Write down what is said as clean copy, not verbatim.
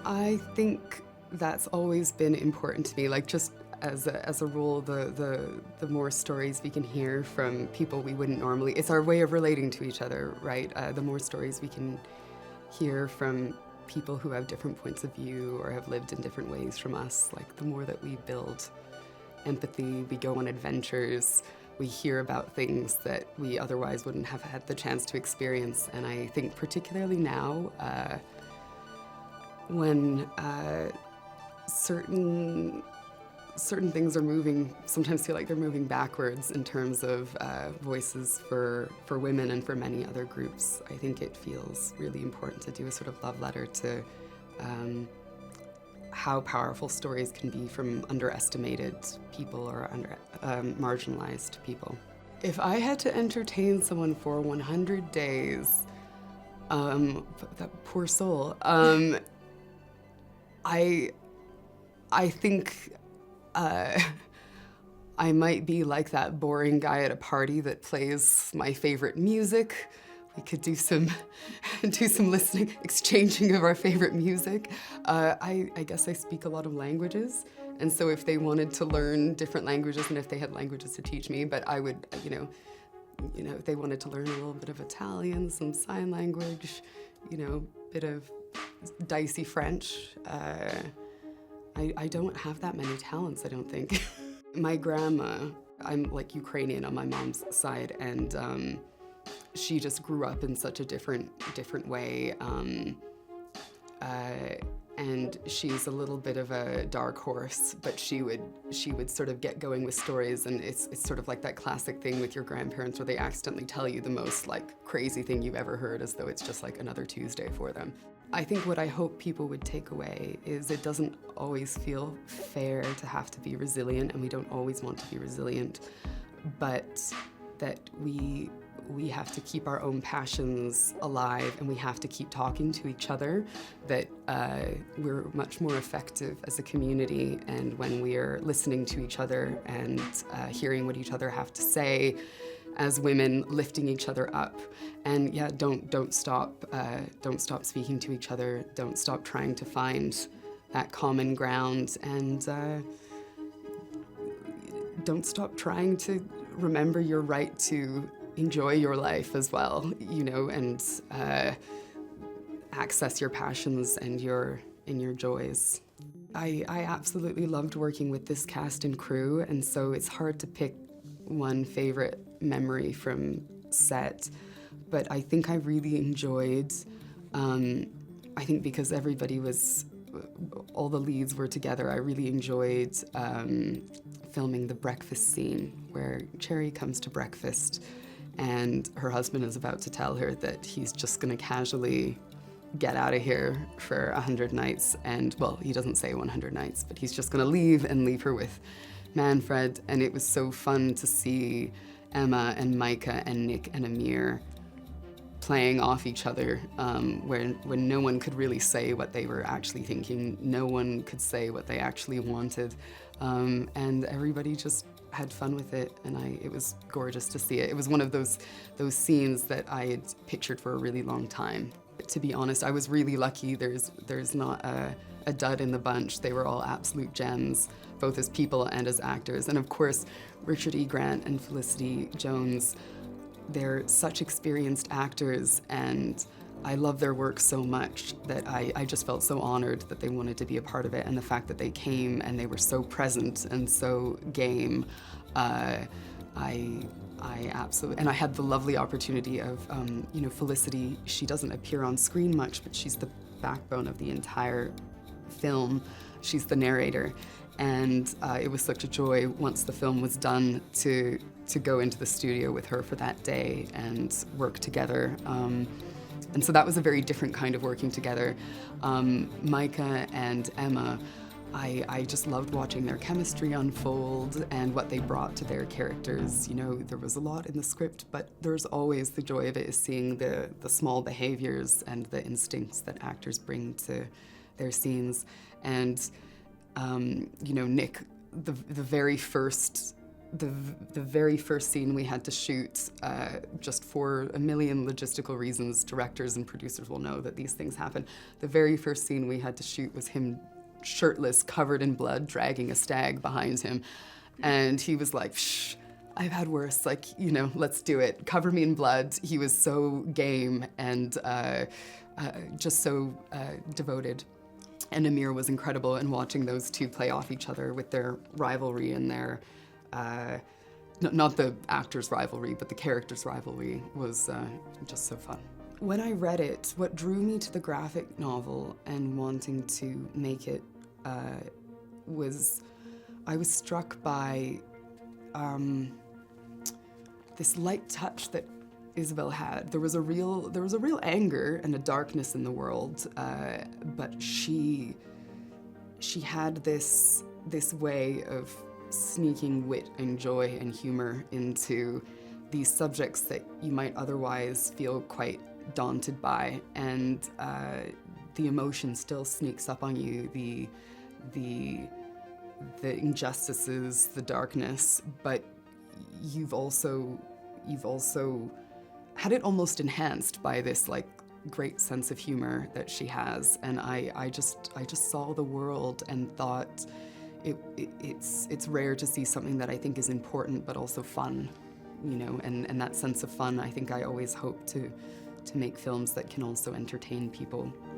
I think that's always been important to me, like just as a rule, the more stories we can hear from people we wouldn't normally, it's our way of relating to each other, right? The more stories we can hear from people who have different points of view or have lived in different ways from us, like the more that we build empathy, we go on adventures, we hear about things that we otherwise wouldn't have had the chance to experience. And I think particularly now, when certain things are moving, sometimes feel like they're moving backwards in terms of voices for women and for many other groups. I think it feels really important to do a sort of love letter to how powerful stories can be from underestimated people or marginalized people. If I had to entertain someone for 100 days, that poor soul, I think I might be like that boring guy at a party that plays my favorite music. We could do some listening, exchanging of our favorite music. I guess I speak a lot of languages, and so if they wanted to learn different languages and if they had languages to teach me, but I would, if they wanted to learn a little bit of Italian, some sign language, bit of dicey French. I don't have that many talents, I don't think. My grandma, I'm like Ukrainian on my mom's side, and she just grew up in such a different way. And she's a little bit of a dark horse, but she would sort of get going with stories, and it's sort of like that classic thing with your grandparents where they accidentally tell you the most like crazy thing you've ever heard as though it's just like another Tuesday for them. I think what I hope people would take away is it doesn't always feel fair to have to be resilient, and we don't always want to be resilient, but that we have to keep our own passions alive, and we have to keep talking to each other, that we're much more effective as a community, and when we're listening to each other and hearing what each other have to say, as women, lifting each other up. And yeah, don't stop speaking to each other, don't stop trying to find that common ground, and don't stop trying to remember your right to enjoy your life as well, and access your passions and your joys. I absolutely loved working with this cast and crew, and so it's hard to pick one favorite memory from set, but I think I really enjoyed, I think because all the leads were together, I really enjoyed filming the breakfast scene where Cherry comes to breakfast and her husband is about to tell her that he's just gonna casually get out of here for 100 nights, and well, he doesn't say 100 nights, but he's just gonna leave her with Manfred. And it was so fun to see Emma and Maika and Nick and Amir playing off each other, when no one could really say what they were actually thinking, no one could say what they actually wanted, and everybody just had fun with it, and it was gorgeous to see it. It was one of those scenes that I had pictured for a really long time. To be honest, I was really lucky. There's not a dud in the bunch. They were all absolute gems, both as people and as actors. And of course, Richard E. Grant and Felicity Jones, they're such experienced actors, and I love their work so much that I just felt so honored that they wanted to be a part of it, and the fact that they came and they were so present and so game. I absolutely, and I had the lovely opportunity of, Felicity, she doesn't appear on screen much, but she's the backbone of the entire film. She's the narrator, and it was such a joy once the film was done to go into the studio with her for that day and work together. And so that was a very different kind of working together. Maika and Emma, I just loved watching their chemistry unfold and what they brought to their characters. There was a lot in the script, but there's always the joy of it is seeing the small behaviors and the instincts that actors bring to their scenes. And, Nick, the very first the very first scene we had to shoot, just for a million logistical reasons, directors and producers will know that these things happen. The very first scene we had to shoot was him shirtless, covered in blood, dragging a stag behind him. And he was like, shh, I've had worse, like, you know, let's do it. Cover me in blood. He was so game and just so devoted. And Amir was incredible in watching those two play off each other with their rivalry and their, not the actors' rivalry, but the characters' rivalry was just so fun. When I read it, what drew me to the graphic novel and wanting to make it was I was struck by this light touch that Isabel had. There was a real anger and a darkness in the world, but she had this way of sneaking wit and joy and humor into these subjects that you might otherwise feel quite daunted by, and the emotion still sneaks up on you, the injustices, the darkness, but you've also had it almost enhanced by this like great sense of humor that she has. And I just saw the world and thought it's rare to see something that I think is important but also fun, you know, and that sense of fun, I think I always hope to make films that can also entertain people.